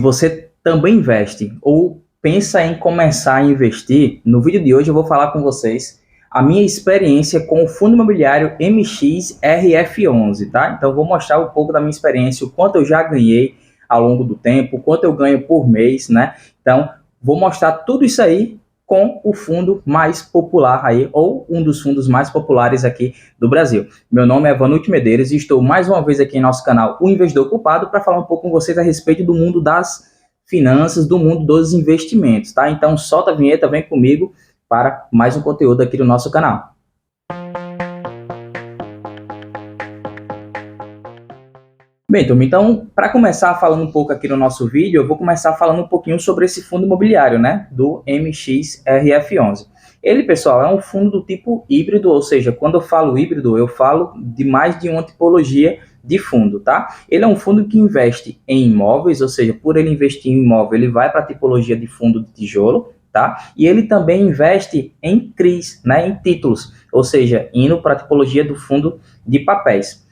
Você também investe ou pensa em começar a investir, no vídeo de hoje eu vou falar com vocês a minha experiência com o fundo imobiliário MXRF11, tá? Então eu vou mostrar um pouco da minha experiência, o quanto eu já ganhei ao longo do tempo, o quanto eu ganho por mês, né? Então vou mostrar tudo isso aí com o fundo mais popular aí, ou um dos fundos mais populares aqui do Brasil. Meu nome é Vanucci Medeiros e estou mais uma vez aqui em nosso canal O Investidor Ocupado para falar um pouco com vocês a respeito do mundo das finanças, do mundo dos investimentos, tá? Então solta a vinheta, vem comigo para mais um conteúdo aqui do nosso canal. Bem, turma, então, para começar falando um pouco aqui no nosso vídeo, eu vou começar falando um pouquinho sobre esse fundo imobiliário, né, do MXRF11. Ele, pessoal, é um fundo do tipo híbrido, ou seja, quando eu falo híbrido, eu falo de mais de uma tipologia de fundo, tá? Ele é um fundo que investe em imóveis, ou seja, por ele investir em imóvel, ele vai para a tipologia de fundo de tijolo, tá? E ele também investe em CRIs, né, em títulos, ou seja, indo para a tipologia do fundo de papéis.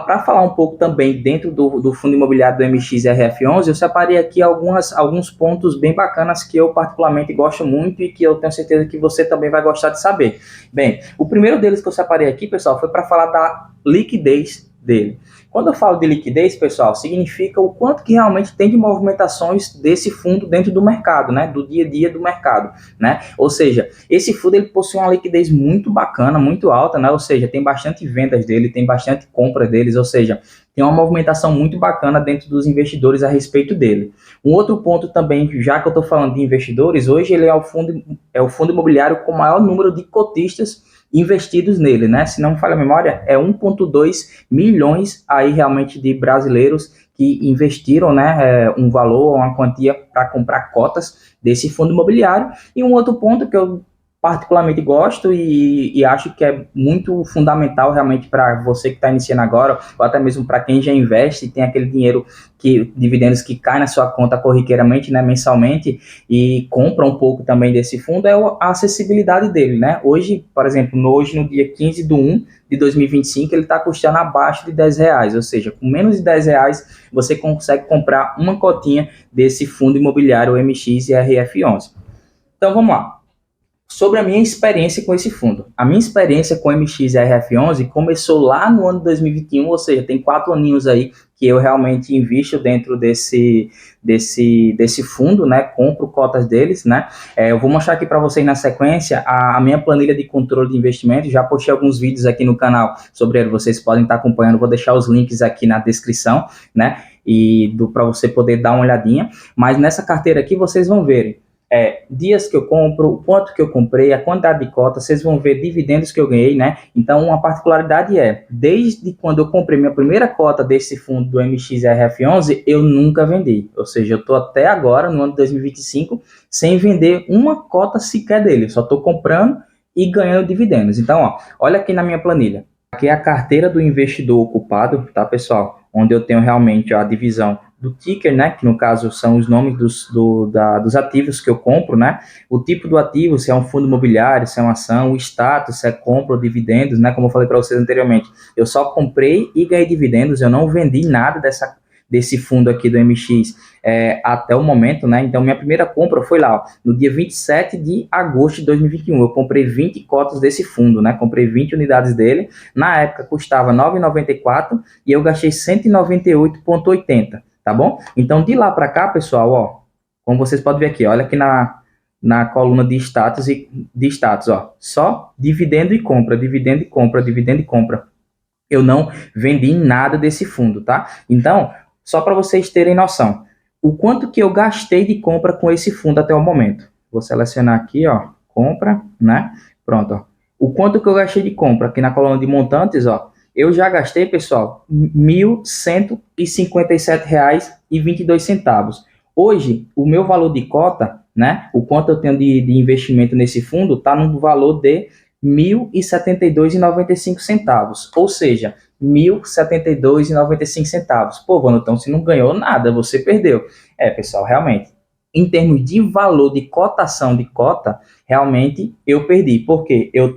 Para falar um pouco também dentro do fundo imobiliário do MXRF11, eu separei aqui alguns pontos bem bacanas que eu particularmente gosto muito e que eu tenho certeza que você também vai gostar de saber. Bem, o primeiro deles que eu separei aqui, pessoal, foi para falar da liquidez dele. Quando eu falo de liquidez, pessoal, significa o quanto que realmente tem de movimentações desse fundo dentro do mercado, né, do dia a dia do mercado, né? Ou seja, esse fundo ele possui uma liquidez muito bacana, muito alta, né? Ou seja, tem bastante vendas dele, tem bastante compra deles, ou seja, tem uma movimentação muito bacana dentro dos investidores a respeito dele. Um outro ponto também, já que eu estou falando de investidores, hoje ele é o fundo imobiliário com o maior número de cotistas investidos nele, né? Se não me falha a memória, é 1,2 milhões aí realmente de brasileiros que investiram, né, um valor, uma quantia para comprar cotas desse fundo imobiliário. E um outro ponto que eu particularmente gosto e acho que é muito fundamental realmente para você que está iniciando agora, ou até mesmo para quem já investe e tem aquele dinheiro dividendos que cai na sua conta corriqueiramente, né, mensalmente, e compra um pouco também desse fundo, é a acessibilidade dele, né? Hoje, por exemplo, hoje no dia 15 de 1 de 2025, ele está custando abaixo de R$ 10, ou seja, com menos de R$ 10 você consegue comprar uma cotinha desse fundo imobiliário MXRF11. Então vamos lá. Sobre a minha experiência com esse fundo. A minha experiência com o MXRF11 começou lá no ano de 2021, ou seja, tem 4 aninhos aí que eu realmente invisto dentro desse fundo, né? Compro cotas deles, né? Eu vou mostrar aqui para vocês na sequência a minha planilha de controle de investimento. Já postei alguns vídeos aqui no canal sobre ele, vocês podem estar acompanhando. Vou deixar os links aqui na descrição, né? E para você poder dar uma olhadinha. Mas nessa carteira aqui vocês vão ver dias que eu compro, o quanto que eu comprei, a quantidade de cotas, vocês vão ver dividendos que eu ganhei, né? Então, uma particularidade desde quando eu comprei minha primeira cota desse fundo do MXRF11, eu nunca vendi. Ou seja, eu estou até agora, no ano de 2025, sem vender uma cota sequer dele. Só estou comprando e ganhando dividendos. Então, ó, olha aqui na minha planilha. Aqui é a carteira do investidor ocupado, tá, pessoal? Onde eu tenho realmente a divisão do ticker, né, que no caso são os nomes dos ativos que eu compro, né, o tipo do ativo, se é um fundo imobiliário, se é uma ação, o status, se é compra ou dividendos, né, como eu falei para vocês anteriormente, eu só comprei e ganhei dividendos, eu não vendi nada desse fundo aqui do MX até o momento, né, então minha primeira compra foi lá, ó, no dia 27 de agosto de 2021, eu comprei 20 cotas desse fundo, né, comprei 20 unidades dele, na época custava R$ 9,94 e eu gastei R$ 198,80, tá bom? Então, de lá para cá, pessoal, ó, como vocês podem ver aqui, olha aqui na coluna de status, ó, só dividendo e compra, dividendo e compra, dividendo e compra. Eu não vendi nada desse fundo, tá? Então, só para vocês terem noção, o quanto que eu gastei de compra com esse fundo até o momento. Vou selecionar aqui, ó, compra, né? Pronto, ó. O quanto que eu gastei de compra aqui na coluna de montantes, ó, eu já gastei, pessoal, R$ 1.157,22. Hoje, o meu valor de cota, né, o quanto eu tenho de investimento nesse fundo, está no valor de R$ 1.072,95. Ou seja, R$ 1.072,95. Pô, Vanutão, você não ganhou nada, você perdeu. Pessoal, realmente, em termos de valor de cotação de cota, realmente eu perdi, porque eu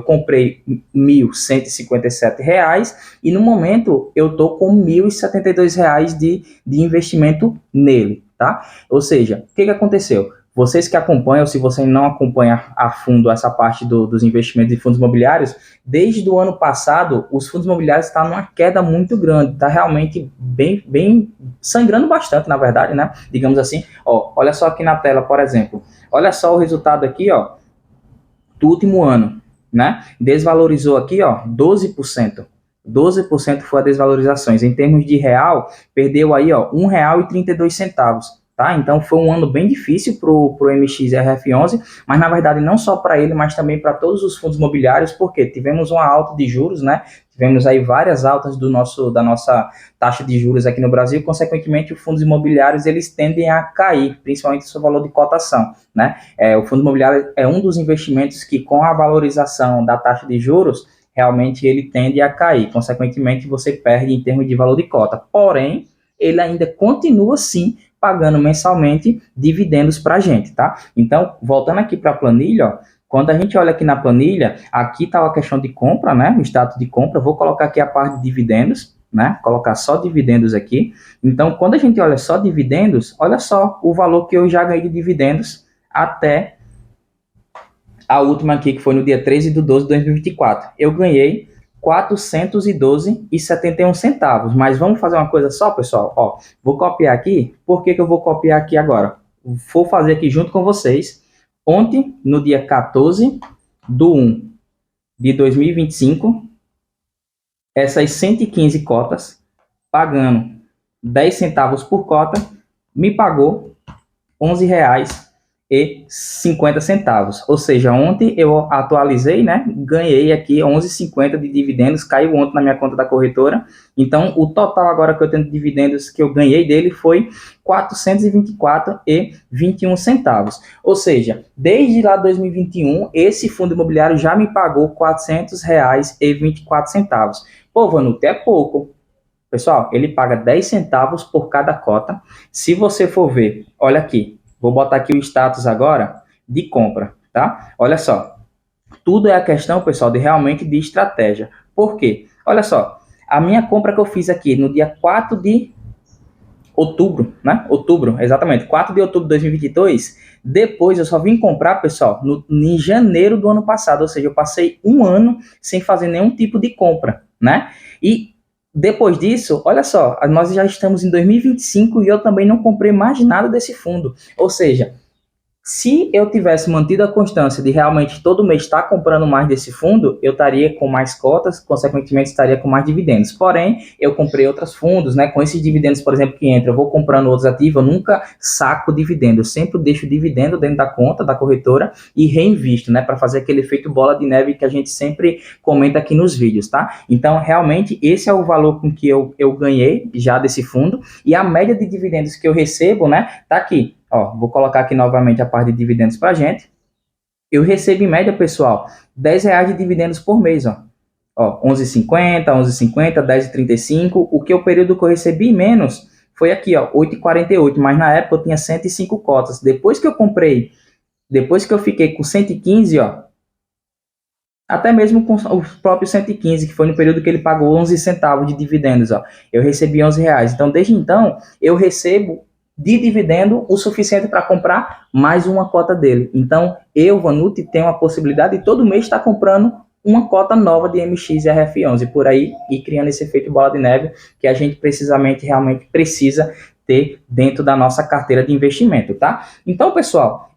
comprei R$ 1.157 e no momento eu estou com R$ 1.072 de investimento nele, tá? Ou seja, o que aconteceu? Vocês que acompanham, se você não acompanha a fundo essa parte dos investimentos de fundos imobiliários, desde o ano passado, os fundos imobiliários estão numa queda muito grande, está realmente bem sangrando bastante, na verdade, né? Digamos assim, ó, olha só aqui na tela, por exemplo, olha só o resultado aqui, ó, do último ano, né? Desvalorizou aqui, ó, 12%. 12% foi a desvalorizações. Em termos de real, perdeu aí, ó, R$ 1,32. Tá? Então foi um ano bem difícil para o MXRF11, mas na verdade não só para ele, mas também para todos os fundos imobiliários, porque tivemos uma alta de juros, né? Tivemos aí várias altas da nossa taxa de juros aqui no Brasil, consequentemente os fundos imobiliários eles tendem a cair, principalmente o seu valor de cotação, né? O fundo imobiliário é um dos investimentos que com a valorização da taxa de juros, realmente ele tende a cair, consequentemente você perde em termos de valor de cota, porém, ele ainda continua sim pagando mensalmente dividendos para a gente, tá? Então, voltando aqui para a planilha, ó, quando a gente olha aqui na planilha, aqui está a questão de compra, né? O status de compra, vou colocar aqui a parte de dividendos, né? Colocar só dividendos aqui. Então, quando a gente olha só dividendos, olha só o valor que eu já ganhei de dividendos até a última aqui, que foi no dia 13/12/2024. Eu ganhei R$ 412,71. Mas vamos fazer uma coisa só, pessoal? Ó, vou copiar aqui. Por que eu vou copiar aqui agora? Vou fazer aqui junto com vocês. Ontem, no dia 14/1/2025, essas 115 cotas, pagando 10 centavos por cota, me pagou R$ 11,50. Ou seja, ontem eu atualizei, né? Ganhei aqui 11,50 de dividendos, caiu ontem na minha conta da corretora. Então, o total agora que eu tenho de dividendos que eu ganhei dele foi R$ 424,21. Ou seja, desde lá 2021, esse fundo imobiliário já me pagou R$ 400,24. Pô, Vanuto, é pouco. Pessoal, ele paga 10 centavos por cada cota. Se você for ver, olha aqui, vou botar aqui o status agora de compra, tá? Olha só, tudo é a questão, pessoal, de realmente de estratégia. Por quê? Olha só, a minha compra que eu fiz aqui no dia 4 de outubro, né? Outubro, exatamente, 4 de outubro de 2022, depois eu só vim comprar, pessoal, em janeiro do ano passado, ou seja, eu passei um ano sem fazer nenhum tipo de compra, né? E depois disso, olha só, nós já estamos em 2025 e eu também não comprei mais nada desse fundo. Ou seja, se eu tivesse mantido a constância de realmente todo mês estar comprando mais desse fundo, eu estaria com mais cotas, consequentemente estaria com mais dividendos. Porém, eu comprei outros fundos, né? Com esses dividendos, por exemplo, que entra, eu vou comprando outros ativos, eu nunca saco dividendo, eu sempre deixo dividendo dentro da conta da corretora e reinvisto, né? Para fazer aquele efeito bola de neve que a gente sempre comenta aqui nos vídeos, tá? Então, realmente, esse é o valor com que eu ganhei já desse fundo e a média de dividendos que eu recebo, né? Tá aqui. Ó, vou colocar aqui novamente a parte de dividendos para a gente. Eu recebo em média, pessoal, R$ 10 de dividendos por mês, ó. Ó, 11,50, 11,50, 10,35. O que o período que eu recebi menos foi aqui, ó, 8,48, mas na época eu tinha 105 cotas. Depois que eu comprei, depois que eu fiquei com 115, ó, até mesmo com os próprios 115, que foi no período que ele pagou 11 centavos de dividendos, ó, eu recebi R$ 11. Então, desde então, eu recebo de dividendo o suficiente para comprar mais uma cota dele. Então, eu, Vanucci, tenho a possibilidade de todo mês estar comprando uma cota nova de MXRF11, por aí, e criando esse efeito bola de neve que a gente precisamente, realmente precisa ter dentro da nossa carteira de investimento, tá? Então, pessoal,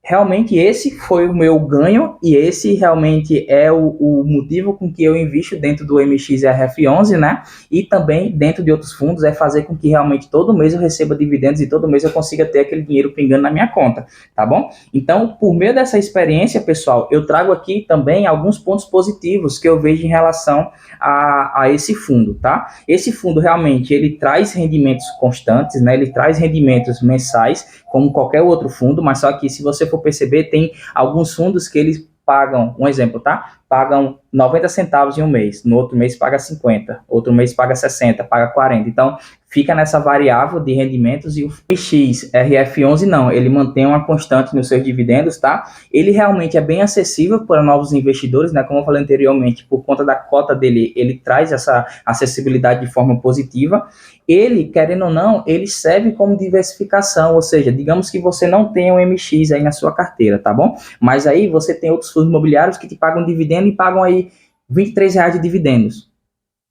realmente esse foi o meu ganho e esse realmente é o motivo com que eu invisto dentro do MXRF11, né? E também dentro de outros fundos é fazer com que realmente todo mês eu receba dividendos e todo mês eu consiga ter aquele dinheiro pingando na minha conta, tá bom? Então, por meio dessa experiência, pessoal, eu trago aqui também alguns pontos positivos que eu vejo em relação a esse fundo, tá? Esse fundo realmente, ele traz rendimentos constantes, né? Ele traz rendimentos mensais, como qualquer outro fundo, mas só que se você for perceber, tem alguns fundos que eles pagam, um exemplo, tá? Pagam 90 centavos em um mês, no outro mês paga 50, outro mês paga 60, paga 40. Então, fica nessa variável de rendimentos, e o MXRF11 não, ele mantém uma constante nos seus dividendos, tá? Ele realmente é bem acessível para novos investidores, né? Como eu falei anteriormente, por conta da cota dele, ele traz essa acessibilidade de forma positiva. Ele, querendo ou não, ele serve como diversificação, ou seja, digamos que você não tem um MX aí na sua carteira, tá bom? Mas aí você tem outros fundos imobiliários que te pagam dividendo e pagam aí R$ 23 de dividendos.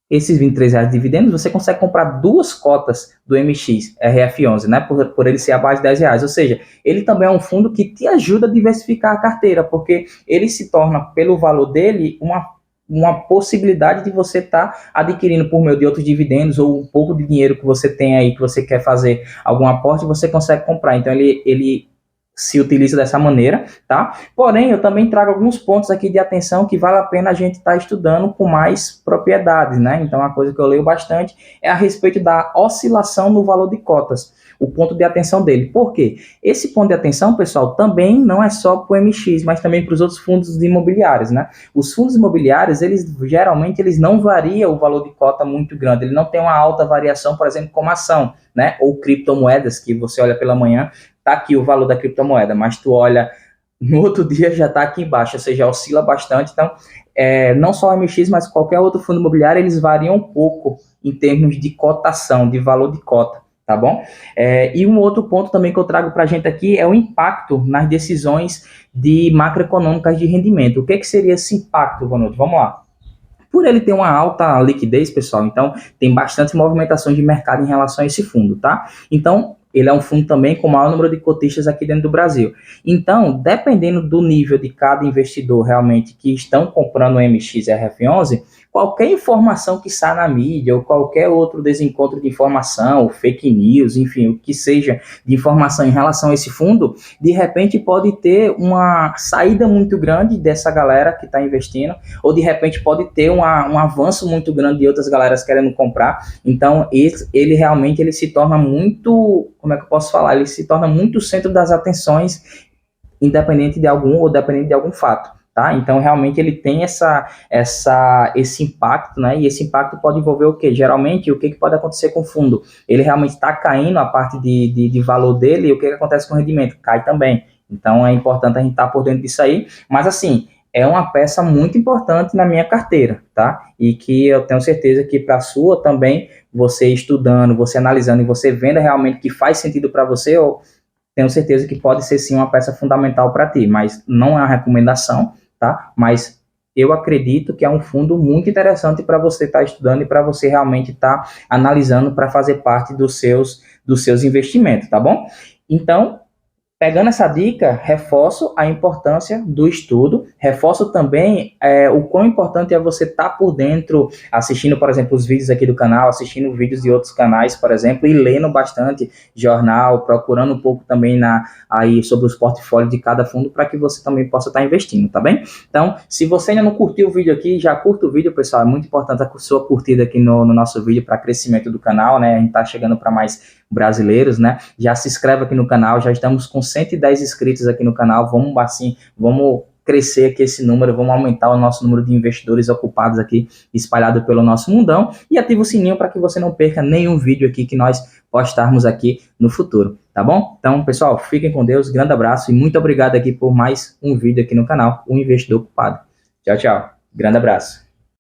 Esses R$ 23 de dividendos, você consegue comprar 2 cotas do MX RF11, né? Por ele ser abaixo de R$ 10. Ou seja, ele também é um fundo que te ajuda a diversificar a carteira, porque ele se torna, pelo valor dele, uma possibilidade de você estar adquirindo por meio de outros dividendos, ou um pouco de dinheiro que você tem aí, que você quer fazer algum aporte, você consegue comprar. Então, ele se utiliza dessa maneira, tá? Porém, eu também trago alguns pontos aqui de atenção que vale a pena a gente estar estudando com mais propriedade, né? Então, uma coisa que eu leio bastante é a respeito da oscilação no valor de cotas, o ponto de atenção dele. Por quê? Esse ponto de atenção, pessoal, também não é só para o MX, mas também para os outros fundos imobiliários, né? Os fundos imobiliários, geralmente não variam o valor de cota muito grande, ele não tem uma alta variação, por exemplo, como ação, né? Ou criptomoedas, que você olha pela manhã, tá aqui o valor da criptomoeda, mas tu olha no outro dia já tá aqui embaixo, ou seja, oscila bastante. Então, não só o MX, mas qualquer outro fundo imobiliário, eles variam um pouco em termos de cotação, de valor de cota, tá bom? E um outro ponto também que eu trago para a gente aqui é o impacto nas decisões de macroeconômicas de rendimento. O que seria esse impacto, Vanucci? Vamos lá. Por ele ter uma alta liquidez, pessoal, então tem bastante movimentação de mercado em relação a esse fundo, tá? Então, ele é um fundo também com o maior número de cotistas aqui dentro do Brasil. Então, dependendo do nível de cada investidor realmente que estão comprando o MXRF11, qualquer informação que sai na mídia ou qualquer outro desencontro de informação, fake news, enfim, o que seja de informação em relação a esse fundo, de repente pode ter uma saída muito grande dessa galera que está investindo, ou de repente pode ter um avanço muito grande de outras galeras querendo comprar. Então, ele realmente ele se torna muito, como é que eu posso falar? Ele se torna muito o centro das atenções, independente de algum fato. Tá? Então, realmente, ele tem esse impacto, né? E esse impacto pode envolver o quê? Geralmente, o que pode acontecer com o fundo? Ele realmente está caindo a parte de valor dele, e o que acontece com o rendimento? Cai também. Então, é importante a gente estar por dentro disso aí. Mas, assim, é uma peça muito importante na minha carteira, tá? E que eu tenho certeza que para a sua também, você estudando, você analisando e você vendo realmente que faz sentido para você, eu tenho certeza que pode ser sim uma peça fundamental para ti, mas não é uma recomendação, tá? Mas eu acredito que é um fundo muito interessante para você estar estudando e para você realmente estar analisando para fazer parte dos seus investimentos, tá bom? Então, pegando essa dica, reforço a importância do estudo, reforço também o quão importante é você estar por dentro, assistindo, por exemplo, os vídeos aqui do canal, assistindo vídeos de outros canais, por exemplo, e lendo bastante jornal, procurando um pouco também aí sobre os portfólios de cada fundo, para que você também possa estar investindo, tá bem? Então, se você ainda não curtiu o vídeo aqui, já curta o vídeo, pessoal, é muito importante a sua curtida aqui no nosso vídeo para crescimento do canal, né? A gente está chegando para mais brasileiros, né? Já se inscreve aqui no canal, já estamos com 110 inscritos aqui no canal, vamos crescer aqui esse número, vamos aumentar o nosso número de investidores ocupados aqui, espalhado pelo nosso mundão, e ativa o sininho para que você não perca nenhum vídeo aqui que nós postarmos aqui no futuro, tá bom? Então, pessoal, fiquem com Deus, grande abraço e muito obrigado aqui por mais um vídeo aqui no canal, O Investidor Ocupado. Tchau, tchau. Grande abraço.